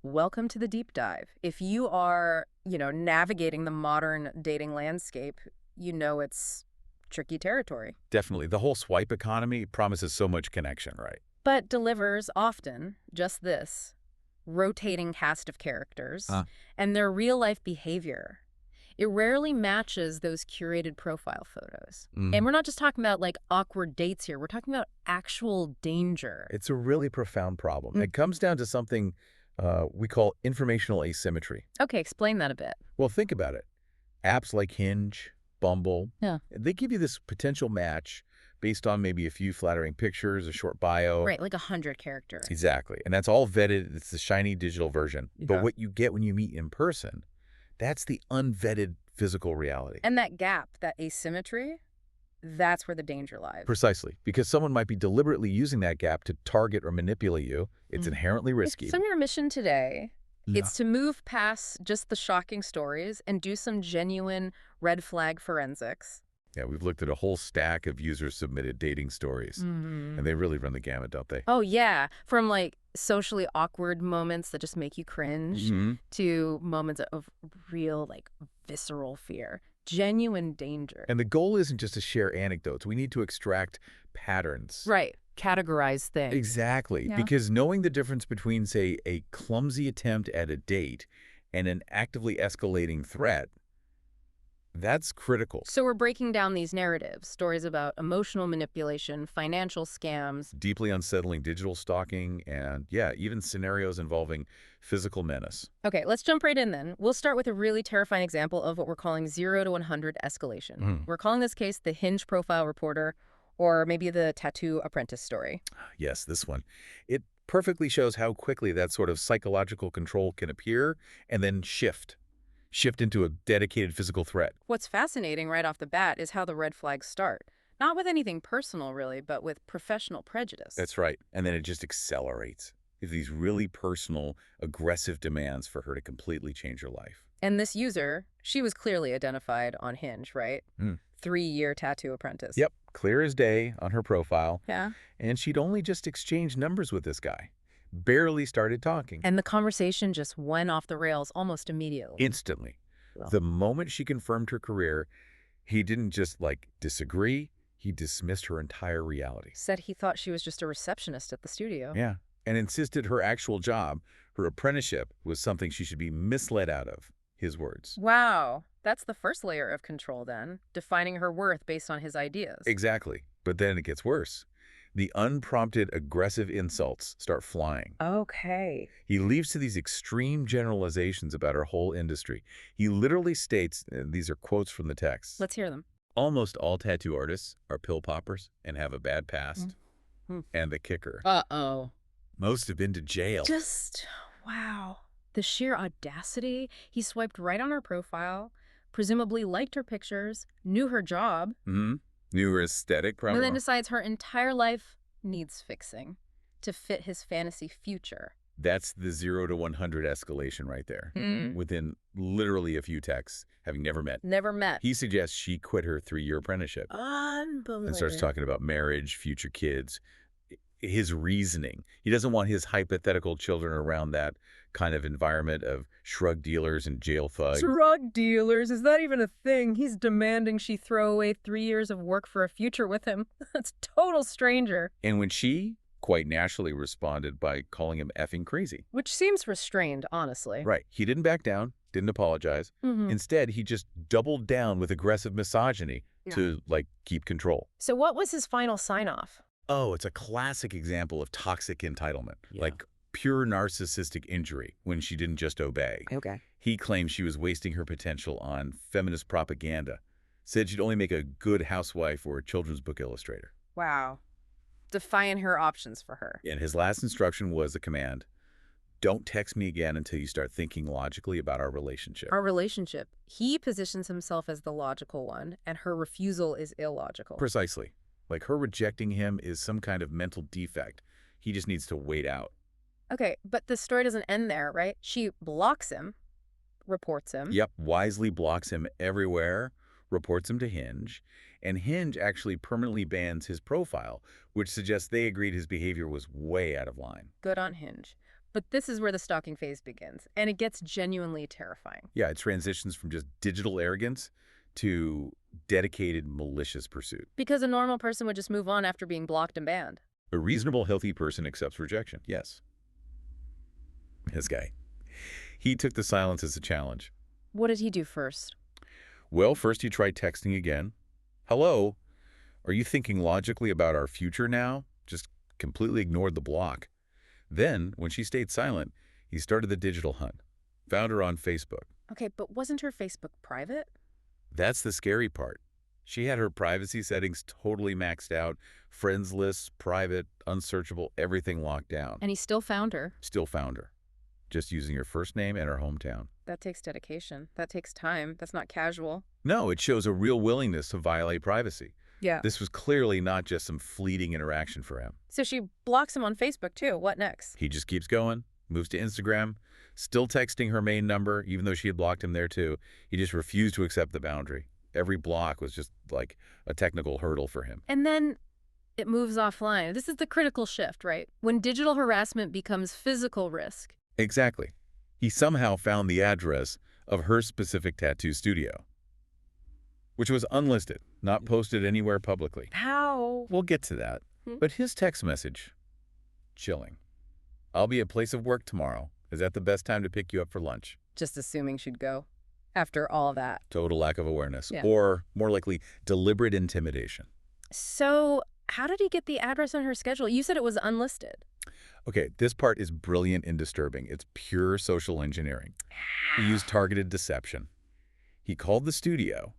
Welcome to the deep dive. If you are, navigating the modern dating landscape, it's tricky territory, Definitely. The whole swipe economy promises so much connection, right? but delivers often just this rotating cast of characters Uh, and their real life behavior. It rarely matches those curated profile photos. And mhm. we're not just talking about like awkward dates here, we're talking about actual danger. It's a really profound problem. Mm. It comes down to something we call informational asymmetry. Okay, explain that a bit. Well, think about it. Apps like Hinge, Bumble, Yeah. they give you this potential match based on maybe a few flattering pictures, a short bio. Right, like 100 character. Exactly. And that's all vetted. It's the shiny digital version. But Yeah. what you get when you meet in person, that's the unvetted physical reality. And that gap, that asymmetry, that's where the danger lies. Precisely. Because someone might be deliberately using that gap to target or manipulate you. It's inherently risky. So your mission today, Yeah. it's to move past just the shocking stories and do some genuine red flag forensics. Yeah, we've looked at a whole stack of user-submitted dating stories, and they really run the gamut, don't they? Oh, yeah. From like socially awkward moments that just make you cringe Mhm. to moments of real, like visceral fear, genuine danger. And the goal isn't just to share anecdotes. We need to extract patterns. Right. Categorize things. Exactly. Yeah. Because knowing the difference between, say, a clumsy attempt at a date and an actively escalating threat, that's critical. So we're breaking down these narratives, stories about emotional manipulation, financial scams. Deeply unsettling digital stalking and, yeah, even scenarios involving physical menace. Okay, let's jump right in then. We'll start with a really terrifying example of what we're calling 0 to 100 escalation. Mhm. We're calling this case the Hinge profile reporter, or maybe the tattoo apprentice story. Yes, this one. It perfectly shows how quickly that sort of psychological control can appear and then shift into a dedicated physical threat. What's fascinating right off the bat is how the red flags start. Not with anything personal, really, but with professional prejudice. That's right. And then it just accelerates. These really personal, aggressive demands for her to completely change her life. And this user, she was clearly identified on Hinge, right? Mm. 3-year tattoo apprentice. Yep, clear as day on her profile. Yeah. And she'd only just exchanged numbers with this guy. Barely started talking. And the conversation just went off the rails almost immediately. Instantly. Well. The moment she confirmed her career, he didn't just, disagree. He dismissed her entire reality. Said he thought she was just a receptionist at the studio. Yeah. And insisted her actual job, her apprenticeship, was something she should be misled out of. His words. Wow. That's the first layer of control then, defining her worth based on his ideas. Exactly. But then it gets worse. The unprompted aggressive insults start flying. Okay. He leaves to these extreme generalizations about our whole industry. He literally states, and these are quotes from the text, Let's hear them. almost all tattoo artists are pill poppers and have a bad past. Mhm. And the kicker, Uh-oh. most have been to jail. Just, wow. The sheer audacity. He swiped right on her profile, presumably liked her pictures, knew her job, Mm-hmm. Knew her aesthetic, and probably. then decides her entire life needs fixing to fit his fantasy future. That's the 0 to 100 escalation right there. Mm. Within literally a few texts, having never met. Never met. He suggests she quit her 3-year apprenticeship Unbelievable. and starts talking about marriage, future kids, his reasoning. He doesn't want his hypothetical children around that kind of environment of shrug dealers and jail thugs. Drug dealers, is that even a thing? He's demanding she throw away 3 years of work for a future with him. That's total stranger. And when she quite naturally responded by calling him effing crazy. Which seems restrained, honestly. Right. He didn't back down, didn't apologize. Mhm. Instead, he just doubled down with aggressive misogyny to, keep control. So what was his final sign-off? Oh, it's a classic example of toxic entitlement, Yeah. like pure narcissistic injury when she didn't just obey. Okay. He claimed she was wasting her potential on feminist propaganda, said she'd only make a good housewife or a children's book illustrator. Wow. Define her options for her. And his last instruction was a command: don't text me again until you start thinking logically about our relationship. Our relationship. He positions himself as the logical one, and her refusal is illogical. Precisely. Like her rejecting him is some kind of mental defect. He just needs to wait out. Okay, but the story doesn't end there, right? She blocks him, reports him. Yep, wisely blocks him everywhere, reports him to Hinge, and Hinge actually permanently bans his profile, which suggests they agreed his behavior was way out of line. Good on Hinge. But this is where the stalking phase begins, and it gets genuinely terrifying. Yeah, it transitions from just digital arrogance to dedicated malicious pursuit. Because a normal person would just move on after being blocked and banned. A reasonable, healthy person accepts rejection. Yes. This guy. He took the silence as a challenge. What did he do first? Well, first he tried texting again. Hello, are you thinking logically about our future now? Just completely ignored the block. Then, when she stayed silent, he started the digital hunt. Found her on Facebook. Okay, but wasn't her Facebook private? That's the scary part. She had her privacy settings totally maxed out. Friends lists, private, unsearchable, everything locked down. And he still found her. Still found her. Just using her first name and her hometown. That takes dedication. That takes time. That's not casual. No, it shows a real willingness to violate privacy. Yeah. This was clearly not just some fleeting interaction for him. So she blocks him on Facebook, too. What next? He just keeps going, moves to Instagram, still texting her main number, even though she had blocked him there too. He just refused to accept the boundary. Every block was just like a technical hurdle for him. And then it moves offline. This is the critical shift, right? When digital harassment becomes physical risk. Exactly. He somehow found the address of her specific tattoo studio, which was unlisted, not posted anywhere publicly. How? We'll get to that. But his text message, chilling. I'll be at place of work tomorrow. Is that the best time to pick you up for lunch? Just assuming she'd go after all that. Total lack of awareness. Yeah. Or, more likely, deliberate intimidation. So how did he get the address on her schedule? You said it was unlisted. Okay, this part is brilliant and disturbing. It's pure social engineering. He used targeted deception. He called the studio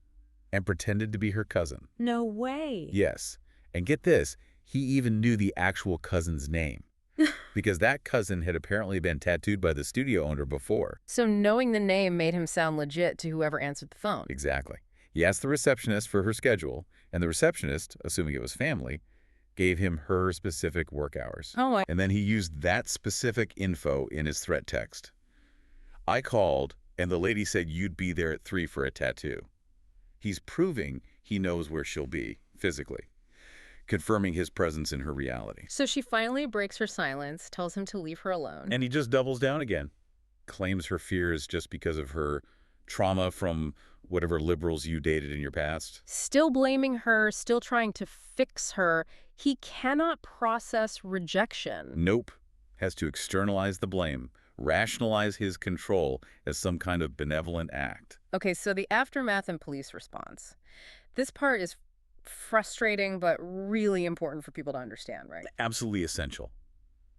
and pretended to be her cousin. No way. Yes. And get this, he even knew the actual cousin's name. Because that cousin had apparently been tattooed by the studio owner before. So knowing the name made him sound legit to whoever answered the phone. Exactly. He asked the receptionist for her schedule, and the receptionist, assuming it was family, gave him her specific work hours. Oh, my. And then he used that specific info in his threat text. I called, and the lady said you'd be there at 3 for a tattoo. He's proving he knows where she'll be, physically, confirming his presence in her reality. So she finally breaks her silence, tells him to leave her alone. And he just doubles down again, claims her fears just because of her trauma from whatever liberals you dated in your past. Still blaming her, still trying to fix her. He cannot process rejection. Nope. Has to externalize the blame, rationalize his control as some kind of benevolent act. Okay, so the aftermath and police response. This part is frustrating, but really important for people to understand, right? Absolutely essential,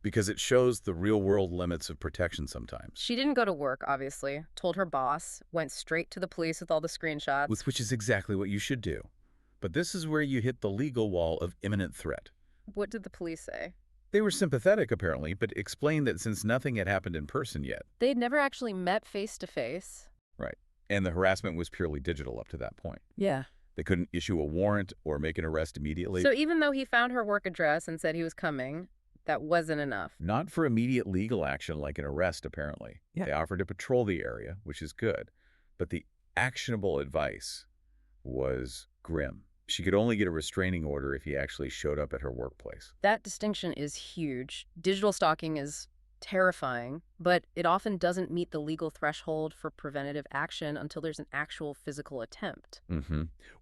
because it shows the real-world limits of protection sometimes. She didn't go to work, obviously, told her boss, went straight to the police with all the screenshots. Which is exactly what you should do. But this is where you hit the legal wall of imminent threat. What did the police say? They were sympathetic, apparently, but explained that since nothing had happened in person yet. They'd never actually met face-to-face. Right. And the harassment was purely digital up to that point. Yeah. They couldn't issue a warrant or make an arrest immediately. So even though he found her work address and said he was coming, that wasn't enough. Not for immediate legal action like an arrest, apparently. Yeah. They offered to patrol the area, which is good. But the actionable advice was grim. She could only get a restraining order if he actually showed up at her workplace. That distinction is huge. Digital stalking is terrifying, but it often doesn't meet the legal threshold for preventative action until there's an actual physical attempt.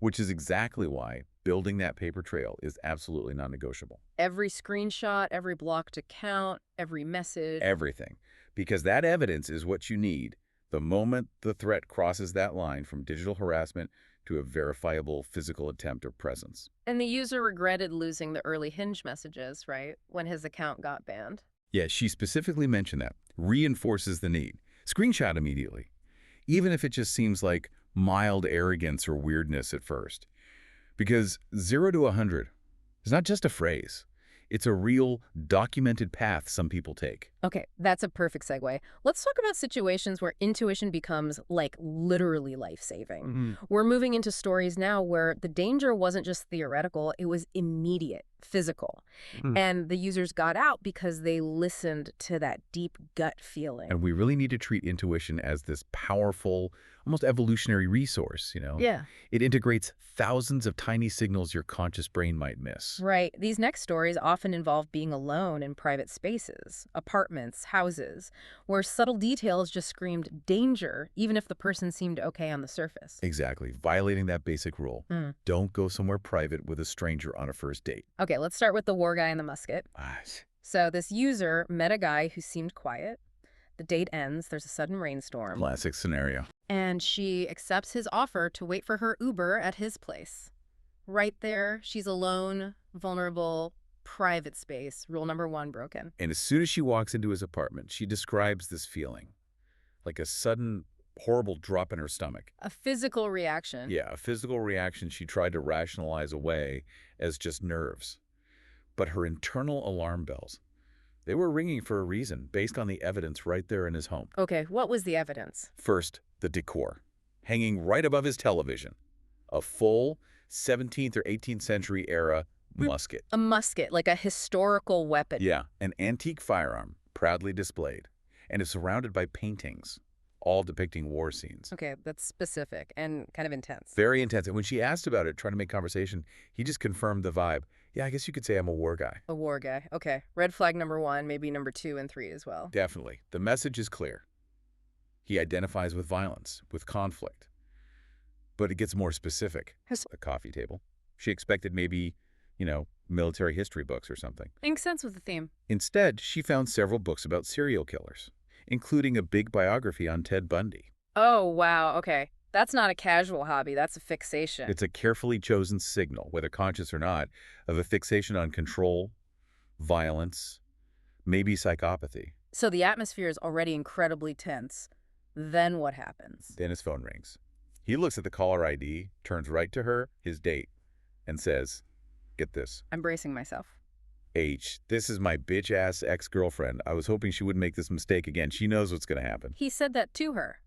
Which is exactly why building that paper trail is absolutely non-negotiable. Every screenshot, every blocked account, every message. Everything. Because that evidence is what you need the moment the threat crosses that line from digital harassment to a verifiable physical attempt or presence. And the user regretted losing the early Hinge messages, right, when his account got banned. Yeah, she specifically mentioned that. Reinforces the need. Screenshot immediately. Even if it just seems like mild arrogance or weirdness at first. Because 0 to 100 is not just a phrase. It's a real, documented path some people take. Okay, that's a perfect segue. Let's talk about situations where intuition becomes, like, literally life-saving. We're moving into stories now where the danger wasn't just theoretical, it was immediate, physical. And the users got out because they listened to that deep gut feeling. And we really need to treat intuition as this powerful, almost evolutionary resource, you know? Yeah. It integrates thousands of tiny signals your conscious brain might miss. Right. These next stories often often involve being alone in private spaces, apartments, houses, where subtle details just screamed danger, even if the person seemed okay on the surface. Exactly. Violating that basic rule. Mm. Don't go somewhere private with a stranger on a first date. Okay, let's start with the war guy and the musket. Ah, So this user met a guy who seemed quiet. The date ends, there's a sudden rainstorm, classic scenario. and she accepts his offer to wait for her Uber at his place. Right there, she's alone, vulnerable, private space. Rule number 1 broken. And as soon as she walks into his apartment, she describes this feeling. Like a sudden, horrible drop in her stomach. A physical reaction. Yeah, a physical reaction she tried to rationalize away as just nerves. But her internal alarm bells, they were ringing for a reason, based on the evidence right there in his home. Okay, what was the evidence? First, the decor. Hanging right above his television. A full 17th or 18th century era musket. A musket, like a historical weapon. Yeah, an antique firearm, proudly displayed. And is surrounded by paintings, all depicting war scenes. Okay, that's specific and kind of intense. Very intense. And when she asked about it, trying to make conversation, he just confirmed the vibe. Yeah, I guess you could say I'm a war guy. A war guy. Okay. Red flag number 1, maybe number 2 and 3 as well. Definitely. The message is clear. He identifies with violence, with conflict. But it gets more specific. A coffee table. She expected maybe, military history books or something. Makes sense with the theme. Instead, she found several books about serial killers, including a big biography on Ted Bundy. Oh, wow. Okay. That's not a casual hobby. That's a fixation. It's a carefully chosen signal, whether conscious or not, of a fixation on control, violence, maybe psychopathy. So the atmosphere is already incredibly tense. Then what happens? Then his phone rings. He looks at the caller ID, turns right to her, his date, and says, get this. I'm bracing myself. H, this is my bitch-ass ex-girlfriend. I was hoping she wouldn't make this mistake again. She knows what's going to happen. He said that to her.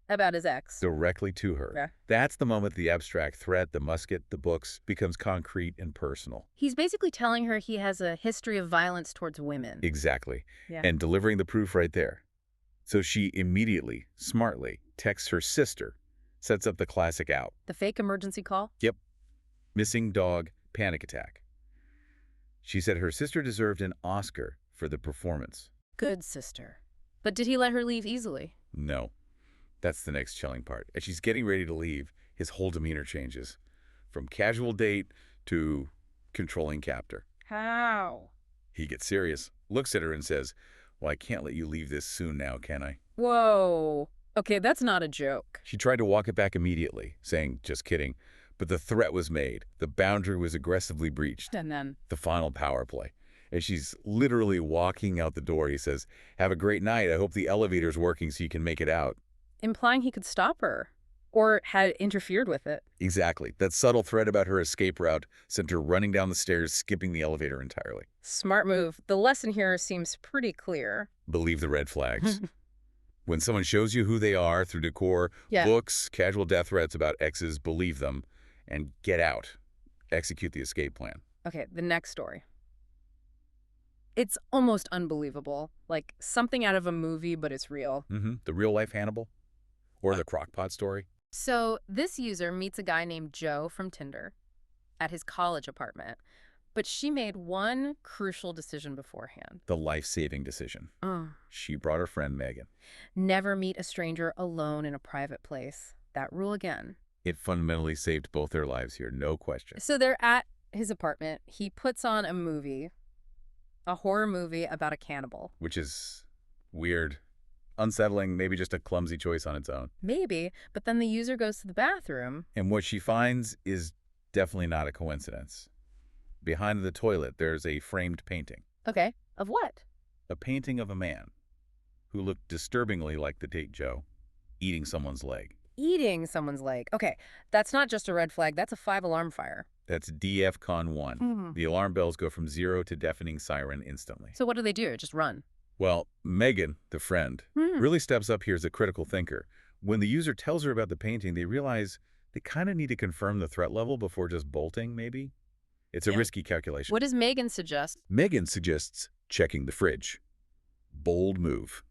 About his ex. Directly to her. Yeah. That's the moment the abstract threat, the musket, the books, becomes concrete and personal. He's basically telling her he has a history of violence towards women. Exactly. Yeah. And delivering the proof right there. So she immediately, smartly, texts her sister, sets up the classic out. The fake emergency call? Yep. Missing dog, panic attack. She said her sister deserved an Oscar for the performance. Good sister. But did he let her leave easily? No. That's the next chilling part. As she's getting ready to leave, his whole demeanor changes. From casual date to controlling captor. How? He gets serious, looks at her and says, well, I can't let you leave this soon now, can I? Whoa. Okay, that's not a joke. She tried to walk it back immediately, saying, just kidding. But the threat was made. The boundary was aggressively breached. And then? The final power play. As she's literally walking out the door, he says, have a great night. I hope the elevator's working so you can make it out. Implying he could stop her. Or had interfered with it. Exactly. That subtle threat about her escape route sent her running down the stairs, skipping the elevator entirely. Smart move. The lesson here seems pretty clear. Believe the red flags. When someone shows you who they are through decor, Yeah. books, casual death threats about exes, believe them, and get out. Execute the escape plan. Okay, the next story. It's almost unbelievable. Like something out of a movie, but it's real. The real-life Hannibal? Or the crockpot story? So this user meets a guy named Joe from Tinder at his college apartment. But she made one crucial decision beforehand. The life-saving decision. Oh. She brought her friend Megan. Never meet a stranger alone in a private place. That rule again. It fundamentally saved both their lives here, no question. So they're at his apartment. He puts on a movie, a horror movie about a cannibal. Which is weird, unsettling, maybe just a clumsy choice on its own. Maybe, but then the user goes to the bathroom. And what she finds is definitely not a coincidence. Behind the toilet, there's a framed painting. Okay, of what? A painting of a man who looked disturbingly like the date Joe, eating someone's leg. Eating someone's leg. Okay, that's not just a red flag, that's a 5-alarm fire. That's DEFCON 1. The alarm bells go from 0 to deafening siren instantly. So what do? Just run? Well, Megan, the friend, really steps up here as a critical thinker. When the user tells her about the painting, they realize they kind of need to confirm the threat level before just bolting, maybe? It's a risky calculation. What does Megan suggest? Megan suggests checking the fridge. Bold move.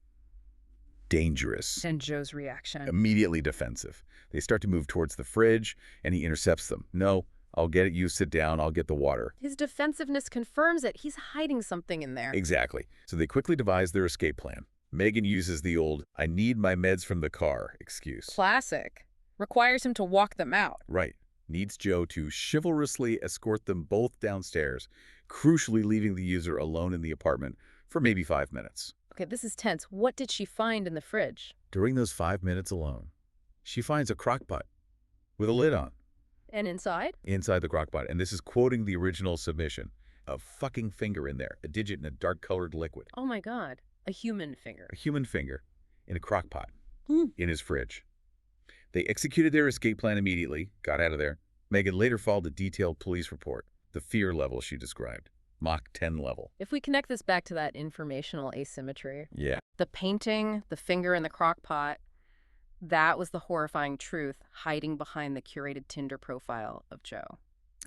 Dangerous. And Joe's reaction. Immediately defensive. They start to move towards the fridge, and he intercepts them. No, I'll get it, you sit down, I'll get the water. His defensiveness confirms it. He's hiding something in there. Exactly. So they quickly devise their escape plan. Megan uses the old, I need my meds from the car excuse. Classic. Requires him to walk them out. Right. Needs Joe to chivalrously escort them both downstairs, crucially leaving the user alone in the apartment for maybe 5 minutes. Okay, this is tense. What did she find in the fridge? During those 5 minutes alone, she finds a crock pot with a lid on. And inside? Inside the crock pot, and this is quoting the original submission, a fucking finger in there, a digit in a dark-colored liquid. Oh my God. A human finger. A human finger in a crock pot Hmm. in his fridge. They executed their escape plan immediately, got out of there. Megan later filed a detailed police report, the fear level she described, Mach 10 level. If we connect this back to that informational asymmetry, Yeah. the painting, the finger in the crock pot, that was the horrifying truth hiding behind the curated Tinder profile of Joe.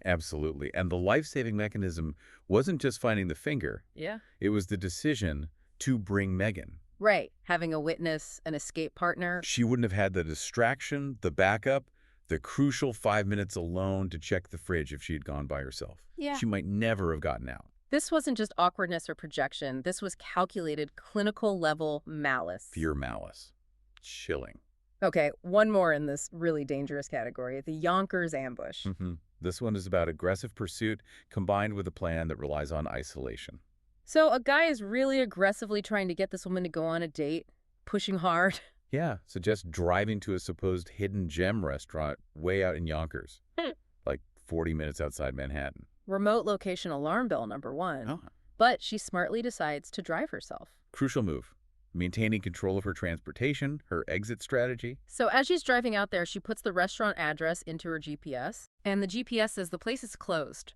Absolutely. And the life-saving mechanism wasn't just finding the finger. Yeah. It was the decision to bring Megan. Right. Having a witness, an escape partner. She wouldn't have had the distraction, the backup, the crucial 5 minutes alone to check the fridge if she had gone by herself. Yeah. She might never have gotten out. This wasn't just awkwardness or projection. This was calculated clinical level malice. Pure malice. Chilling. Okay, one more in this really dangerous category, the Yonkers ambush. This one is about aggressive pursuit combined with a plan that relies on isolation. So a guy is really aggressively trying to get this woman to go on a date, pushing hard. Yeah, suggest driving to a supposed hidden gem restaurant way out in Yonkers, like 40 minutes outside Manhattan. Remote location alarm bell number 1. Oh. But she smartly decides to drive herself. Crucial move. Maintaining control of her transportation, her exit strategy. So as she's driving out there, she puts the restaurant address into her GPS, and the GPS says the place is closed.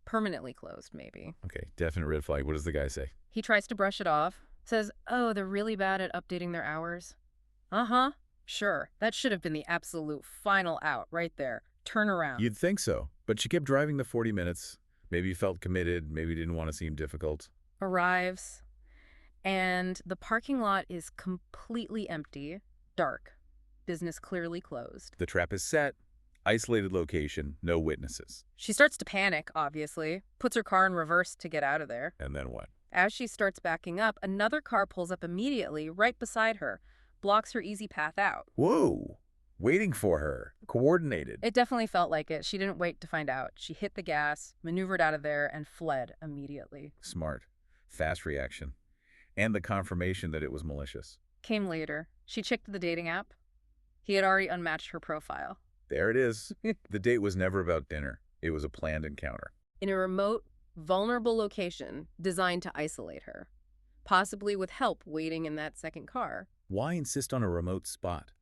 Permanently closed, maybe. Okay, definite red flag. What does the guy say? He tries to brush it off, says, oh, they're really bad at updating their hours. Uh-huh, sure. That should have been the absolute final out right there. Turn around. You'd think so, but she kept driving the 40 minutes. Maybe felt committed, maybe didn't want to seem difficult. Arrives, and the parking lot is completely empty, dark, business clearly closed. The trap is set, isolated location, no witnesses. She starts to panic, obviously, puts her car in reverse to get out of there. And then what? As she starts backing up, another car pulls up immediately right beside her, blocks her easy path out. Whoa! Waiting for her. Coordinated. It definitely felt like it. She didn't wait to find out. She hit the gas, maneuvered out of there, and fled immediately. Smart. Fast reaction. And the confirmation that it was malicious. Came later. She checked the dating app. He had already unmatched her profile. There it is. The date was never about dinner. It was a planned encounter. In a remote, vulnerable location designed to isolate her, possibly with help waiting in that second car. Why insist on a remote spot?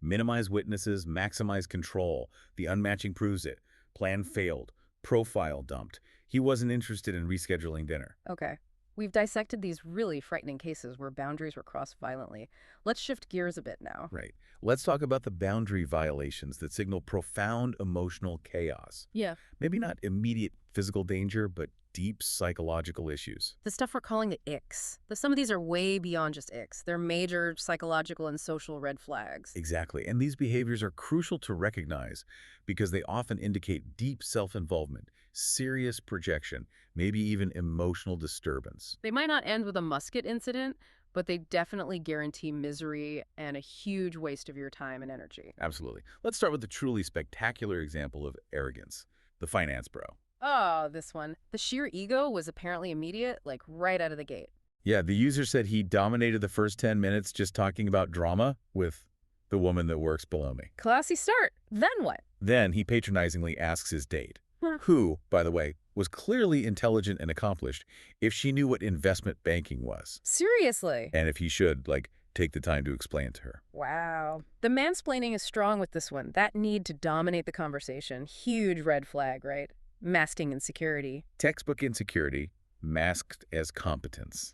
Minimize witnesses, maximize control. The unmatching proves it. Plan failed. Profile dumped. He wasn't interested in rescheduling dinner. Okay. We've dissected these really frightening cases where boundaries were crossed violently. Let's shift gears a bit now. Right. Let's talk about the boundary violations that signal profound emotional chaos. Yeah. Maybe not immediate physical danger, but deep psychological issues. The stuff we're calling the icks. Some of these are way beyond just icks. They're major psychological and social red flags. Exactly. And these behaviors are crucial to recognize because they often indicate deep self-involvement, serious projection, maybe even emotional disturbance. They might not end with a musket incident, but they definitely guarantee misery and a huge waste of your time and energy. Absolutely. Let's start with the truly spectacular example of arrogance, the finance bro. Oh, this one. The sheer ego was apparently immediate, like right out of the gate. Yeah, the user said he dominated the first 10 minutes just talking about drama with the woman that works below me. Classy start. Then what? Then he patronizingly asks his date, who, by the way, was clearly intelligent and accomplished if she knew what investment banking was. Seriously? And if he should, take the time to explain it to her. Wow. The mansplaining is strong with this one. That need to dominate the conversation. Huge red flag, right? Masking insecurity. Textbook insecurity, masked as competence.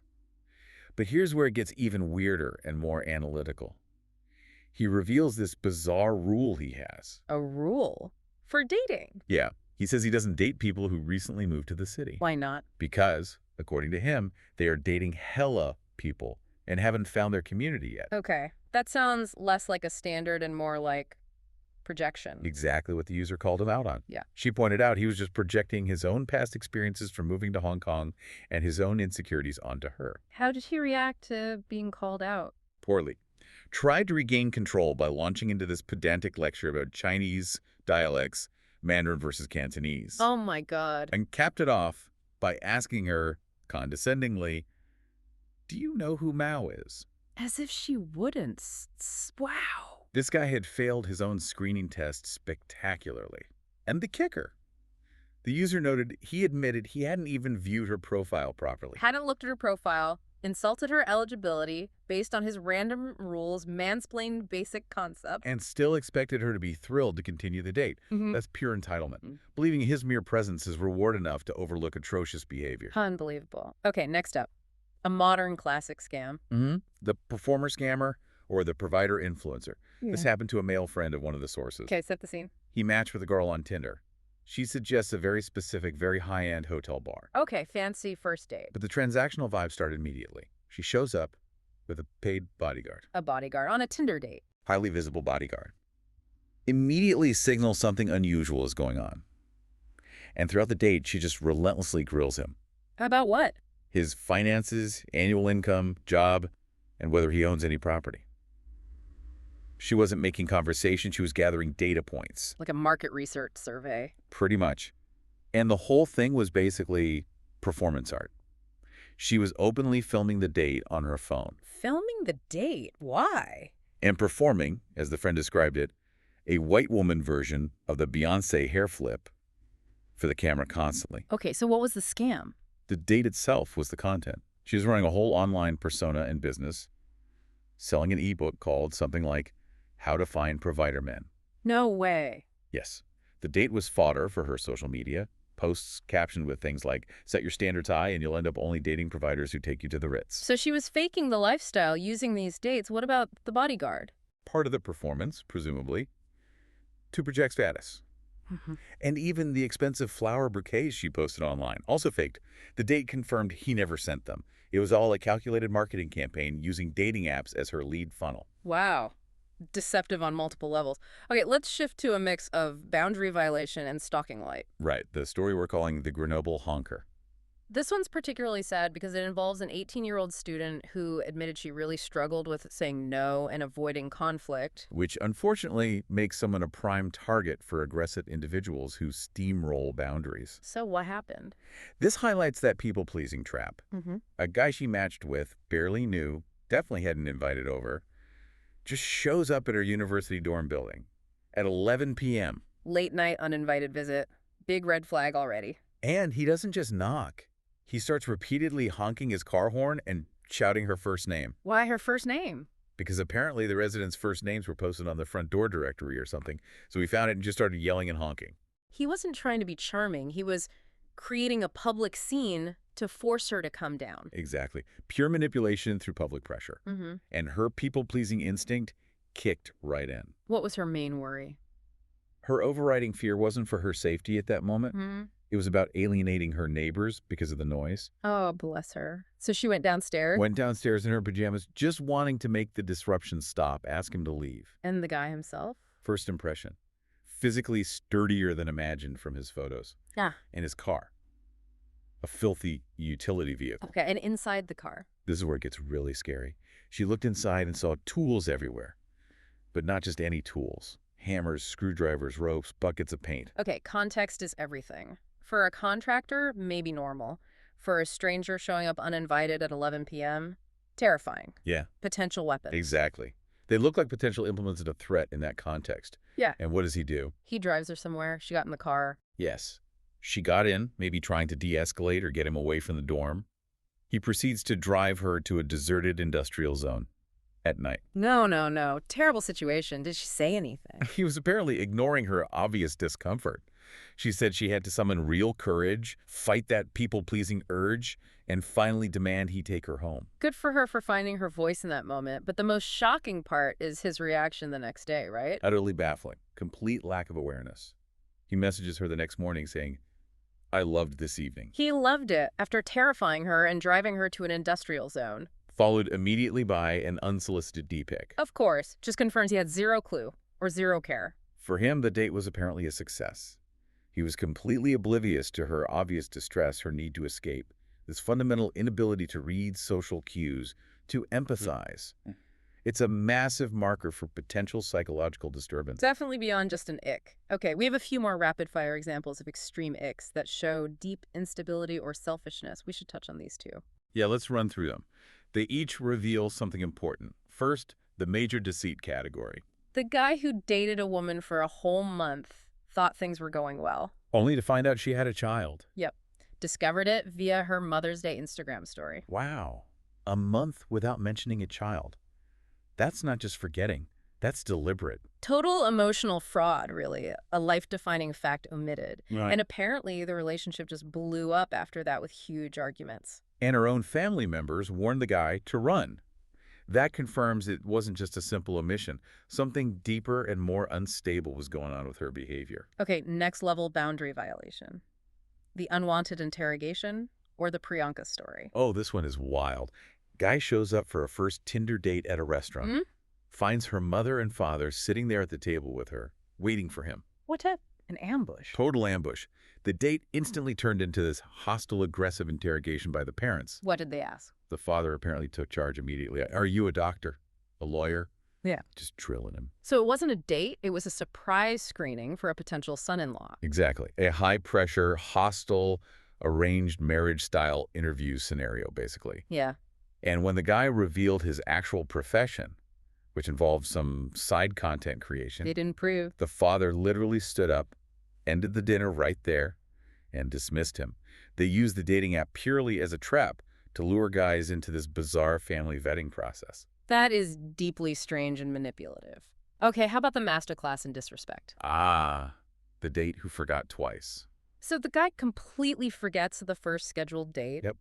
But here's where it gets even weirder and more analytical. He reveals this bizarre rule he has. A rule? For dating? Yeah, he says he doesn't date people who recently moved to the city. Why not? Because, according to him, they are dating hella people and haven't found their community yet. Okay. That sounds less like a standard and more like Projection. Exactly what the user called him out on. Yeah. She pointed out he was just projecting his own past experiences from moving to Hong Kong and his own insecurities onto her. How did he react to being called out? Poorly. Tried to regain control by launching into this pedantic lecture about Chinese dialects, Mandarin versus Cantonese, Oh my God. and capped it off by asking her, condescendingly, "Do you know who Mao is?" As if she wouldn't. Wow. This guy had failed his own screening test spectacularly. And the kicker, the user noted he admitted he hadn't even viewed her profile properly. Hadn't looked at her profile, insulted her eligibility based on his random rules, mansplained basic concepts. And still expected her to be thrilled to continue the date. That's pure entitlement, believing his mere presence is reward enough to overlook atrocious behavior. Unbelievable. Okay, next up. A modern classic scam. The performer scammer or the provider influencer. This happened to a male friend of one of the sources. Okay, set the scene. He matched with a girl on Tinder. She suggests a very specific, very high-end hotel bar. Okay, fancy first date. But the transactional vibe started immediately. She shows up with a paid bodyguard. A bodyguard on a Tinder date. Highly visible bodyguard. Immediately signals something unusual is going on. And throughout the date, she just relentlessly grills him. About what? His finances, annual income, job, and whether he owns any property. She wasn't making conversation, she was gathering data points. Like a market research survey. Pretty much. And the whole thing was basically performance art. She was openly filming the date on her phone. Filming the date? Why? And performing, as the friend described it, a white woman version of the Beyoncé hair flip for the camera constantly. Okay, so what was the scam? The date itself was the content. She was running a whole online persona and business, selling an ebook called something like How to Find Provider Men. No way. Yes. The date was fodder for her social media, posts captioned with things like, set your standards high and you'll end up only dating providers who take you to the Ritz. So she was faking the lifestyle using these dates. What about the bodyguard? Part of the performance, presumably, to project status. And even the expensive flower bouquets she posted online, also faked. The date confirmed he never sent them. It was all a calculated marketing campaign using dating apps as her lead funnel. Wow. Deceptive on multiple levels. Okay, let's shift to a mix of boundary violation and stalking light. Right, the story we're calling the Grenoble Honker. This one's particularly sad because it involves an 18-year-old student who admitted she really struggled with saying no and avoiding conflict. Which unfortunately makes someone a prime target for aggressive individuals who steamroll boundaries. So what happened? This highlights that people-pleasing trap. A guy she matched with, barely knew, definitely hadn't invited over, just shows up at her university dorm building at 11 p.m. Late night uninvited visit. Big red flag already. And he doesn't just knock. He starts repeatedly honking his car horn and shouting her first name. Why her first name? Because apparently the residents' first names were posted on the front door directory or something. So we found it and just started yelling and honking. He wasn't trying to be charming. He was creating a public scene to force her to come down. Exactly. Pure manipulation through public pressure. And her people-pleasing instinct kicked right in. What was her main worry? Her overriding fear wasn't for her safety at that moment. It was about alienating her neighbors because of the noise. Oh, bless her. So she went downstairs? Went downstairs in her pajamas, just wanting to make the disruption stop, ask him to leave. And the guy himself? First impression. Physically sturdier than imagined from his photos. Yeah. And his car. A filthy utility vehicle. Okay, and inside the car? This is where it gets really scary. She looked inside and saw tools everywhere. But not just any tools. Hammers, screwdrivers, ropes, buckets of paint. Okay, context is everything. For a contractor, maybe normal. For a stranger showing up uninvited at 11 p.m., terrifying. Yeah. Potential weapons. Exactly. They look like potential implements of a threat in that context. Yeah. And what does he do? He drives her somewhere. She got in the car. Yes. She got in, maybe trying to de-escalate or get him away from the dorm. He proceeds to drive her to a deserted industrial zone at night. No. Terrible situation. Did she say anything? He was apparently ignoring her obvious discomfort. She said she had to summon real courage, fight that people-pleasing urge, and finally demand he take her home. Good for her for finding her voice in that moment, but the most shocking part is his reaction the next day, right? Utterly baffling. Complete lack of awareness. He messages her the next morning saying, I loved this evening. He loved it after terrifying her and driving her to an industrial zone. Followed immediately by an unsolicited D-pic. Of course, just confirms he had zero clue or zero care. For him, the date was apparently a success. He was completely oblivious to her obvious distress, her need to escape, this fundamental inability to read social cues, to empathize. It's a massive marker for potential psychological disturbance. Definitely beyond just an ick. Okay, we have a few more rapid-fire examples of extreme icks that show deep instability or selfishness. We should touch on these too. Yeah, let's run through them. They each reveal something important. First, the major deceit category. The guy who dated a woman for a whole month thought things were going well. Only to find out she had a child. Yep. Discovered it via her Mother's Day Instagram story. Wow. A month without mentioning a child. That's not just forgetting. That's deliberate. Total emotional fraud, really. A life-defining fact omitted. Right. And apparently the relationship just blew up after that with huge arguments. And her own family members warned the guy to run. That confirms it wasn't just a simple omission. Something deeper and more unstable was going on with her behavior. Okay, next level boundary violation. The unwanted interrogation or the Priyanka story. Oh, this one is wild. Guy shows up for a first Tinder date at a restaurant. Finds her mother and father sitting there at the table with her, waiting for him. What type? An ambush. Total ambush. The date instantly turned into this hostile, aggressive interrogation by the parents. What did they ask? The father apparently took charge immediately. Are you a doctor? A lawyer? Yeah. Just drilling him. So it wasn't a date, it was a surprise screening for a potential son-in-law. Exactly. A high-pressure, hostile, arranged marriage-style interview scenario, basically. Yeah. And when the guy revealed his actual profession, which involved some side content creation, They didn't prove. the father literally stood up, ended the dinner right there, and dismissed him. They used the dating app purely as a trap to lure guys into this bizarre family vetting process. That is deeply strange and manipulative. Okay, how about the masterclass in disrespect? Ah, the date who forgot twice. So the guy completely forgets the first scheduled date. Yep.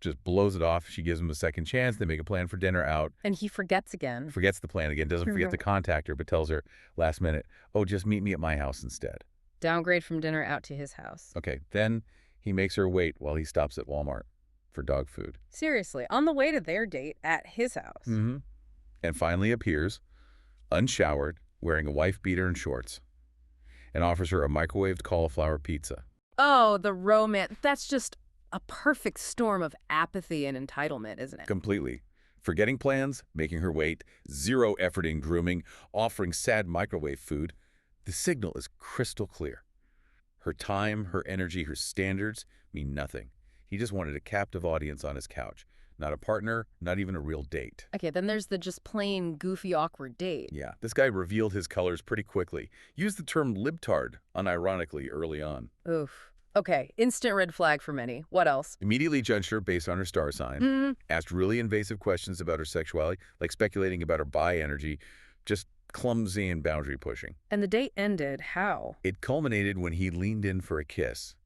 Just blows it off. She gives him a second chance. They make a plan for dinner out. And he forgets again. Forgets the plan again. Doesn't forget to contact her, but tells her last minute, oh, just meet me at my house instead. Downgrade from dinner out to his house. Okay, then he makes her wait while he stops at Walmart for dog food. Seriously, on the way to their date at his house. And finally appears, unshowered, wearing a wife beater and shorts, and offers her a microwaved cauliflower pizza. Oh, the romance. That's just a perfect storm of apathy and entitlement, isn't it? Completely. Forgetting plans, making her wait, zero effort in grooming, offering sad microwave food. The signal is crystal clear. Her time, her energy, her standards mean nothing. He just wanted a captive audience on his couch. Not a partner, not even a real date. Okay, then there's the just plain goofy, awkward date. Yeah, this guy revealed his colors pretty quickly. Used the term libtard unironically early on. Oof. Okay, instant red flag for many. What else? Immediately judged her based on her star sign. Asked really invasive questions about her sexuality, like speculating about her bi energy. Just clumsy and boundary pushing. And the date ended how? It culminated when he leaned in for a kiss,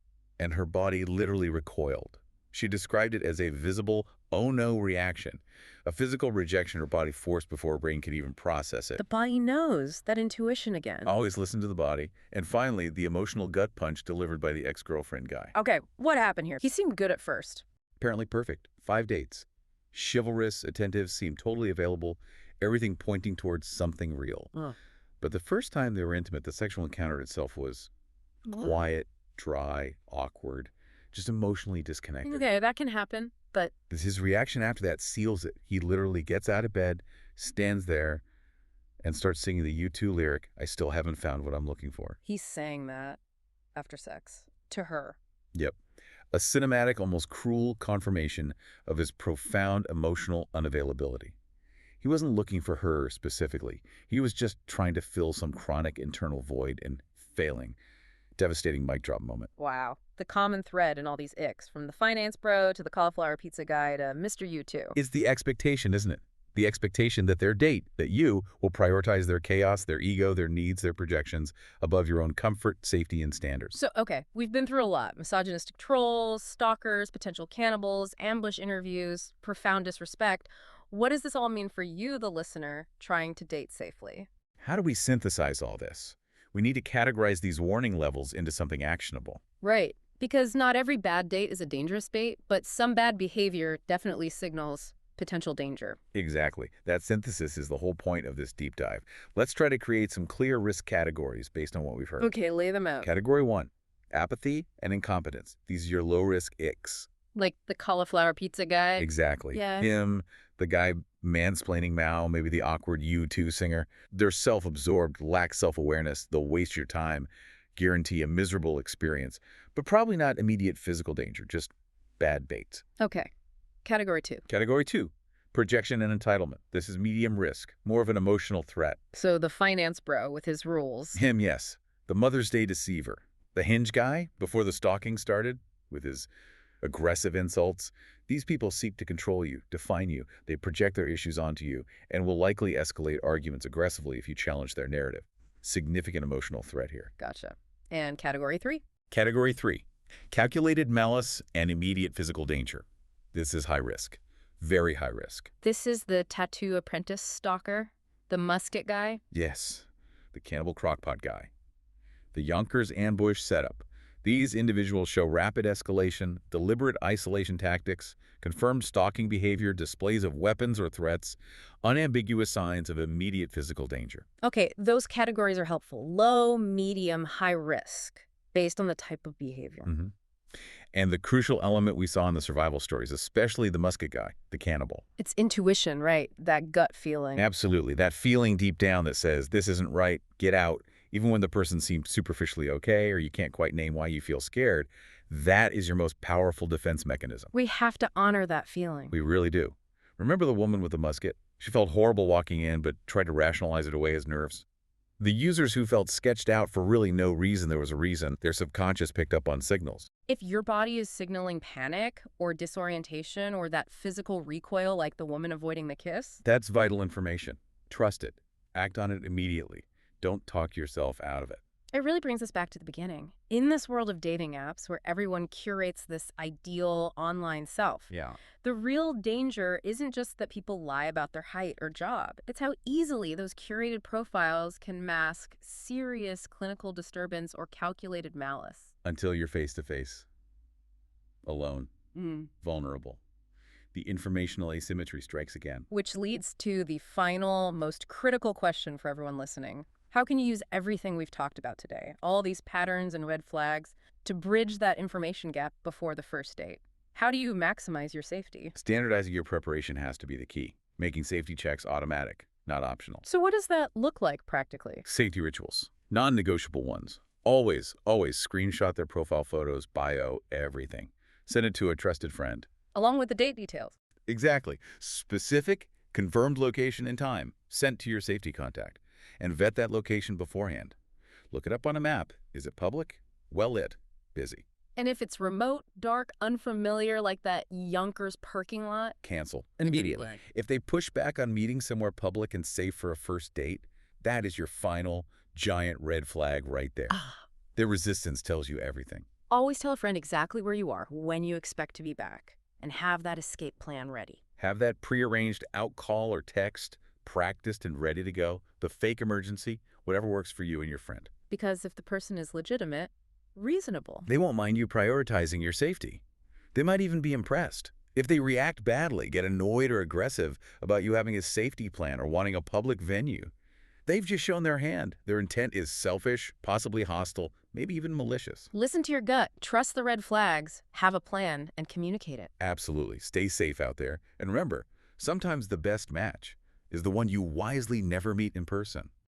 and her body literally recoiled. She described it as a visible, oh no reaction, a physical rejection her body forced before her brain could even process it. The body knows. That intuition again. Always listen to the body. And finally, the emotional gut punch delivered by the ex-girlfriend guy. Okay, what happened here? He seemed good at first. Apparently perfect. 5 dates. Chivalrous, attentive, seemed totally available, everything pointing towards something real. But the first time they were intimate, the sexual encounter itself was quiet, dry, awkward, just emotionally disconnected. Okay, that can happen, but His reaction after that seals it. He literally gets out of bed, stands there, and starts singing the U2 lyric, I still haven't found what I'm looking for. he sang that after sex to her. Yep. A cinematic, almost cruel confirmation of his profound emotional unavailability. He wasn't looking for her specifically. He was just trying to fill some chronic internal void and failing. Devastating mic drop moment. Wow. The common thread in all these icks, from the finance bro to the cauliflower pizza guy to Mr. U2. It's the expectation, isn't it? The expectation that their date, that you will prioritize their chaos, their ego, their needs, their projections above your own comfort, safety, and standards. So, okay, we've been through a lot. Misogynistic trolls, stalkers, potential cannibals, ambush interviews, profound disrespect. What does this all mean for you, the listener, trying to date safely? How do we synthesize all this? We need to categorize these warning levels into something actionable. Right, because not every bad date is a dangerous bait, but some bad behavior definitely signals potential danger. Exactly. That synthesis is the whole point of this deep dive. Let's try to create some clear risk categories based on what we've heard. Okay, lay them out. Category 1, apathy and incompetence. These are your low-risk icks. Like the cauliflower pizza guy? Exactly. Yeah. Him, the guy mansplaining Mao, maybe the awkward U2 singer. They're self-absorbed, lack self-awareness. They'll waste your time, guarantee a miserable experience, but probably not immediate physical danger, just bad bait. Okay. Category 2. Category 2, projection and entitlement. This is medium risk, more of an emotional threat. So the finance bro with his rules. Him, yes. The Mother's Day deceiver. The Hinge guy, before the stalking started, with his aggressive insults. These people seek to control you, define you. They project their issues onto you, and will likely escalate arguments aggressively if you challenge their narrative. Significant emotional threat here. Gotcha. And category 3? Category 3, calculated malice and immediate physical danger. This is high risk. Very high risk. This is the tattoo apprentice stalker? The musket guy? Yes, the cannibal crockpot guy. The Yonkers ambush setup. These individuals show rapid escalation, deliberate isolation tactics, confirmed stalking behavior, displays of weapons or threats, unambiguous signs of immediate physical danger. Okay, those categories are helpful. Low, medium, high risk, based on the type of behavior. And the crucial element we saw in the survival stories, especially the musket guy, the cannibal. It's intuition, right? That gut feeling. Absolutely. That feeling deep down that says, this isn't right, get out. Even when the person seems superficially okay or you can't quite name why you feel scared, that is your most powerful defense mechanism. We have to honor that feeling. We really do. Remember the woman with the musket? She felt horrible walking in, but tried to rationalize it away as nerves. The users who felt sketched out for really no reason there was a reason, their subconscious picked up on signals. If your body is signaling panic or disorientation or that physical recoil like the woman avoiding the kiss, That's vital information. Trust it. Act on it immediately. Don't talk yourself out of it. it really brings us back to the beginning. In this world of dating apps where everyone curates this ideal online self, Yeah. the real danger isn't just that people lie about their height or job. It's how easily those curated profiles can mask serious clinical disturbance or calculated malice. Until you're face to face. Alone. Vulnerable. The informational asymmetry strikes again. Which leads to the final, most critical question for everyone listening. How can you use everything we've talked about today, all these patterns and red flags, to bridge that information gap before the first date? How do you maximize your safety? Standardizing your preparation has to be the key. Making safety checks automatic, not optional. So what does that look like practically? Safety rituals. Non-negotiable ones. Always screenshot their profile photos, bio, everything. Send it to a trusted friend. Along with the date details. Exactly. Specific, confirmed location and time sent to your safety contact. And vet that location beforehand. Look it up on a map. Is it public? Well lit. Busy. And if it's remote, dark, unfamiliar, like that Yonkers parking lot? Cancel. Immediately. If they push back on meeting somewhere public and safe for a first date, that is your final giant red flag right there. Their resistance tells you everything. Always tell a friend exactly where you are, when you expect to be back, and have that escape plan ready. Have that prearranged out call or text, practiced and ready to go. The fake emergency, whatever works for you and your friend. Because if the person is legitimate, reasonable. They won't mind you prioritizing your safety. They might even be impressed. If they react badly, get annoyed or aggressive about you having a safety plan or wanting a public venue, they've just shown their hand. Their intent is selfish, possibly hostile, maybe even malicious. Listen to your gut, trust the red flags, have a plan, and communicate it. Absolutely. Stay safe out there. And remember, sometimes the best match is the one you wisely never meet in person.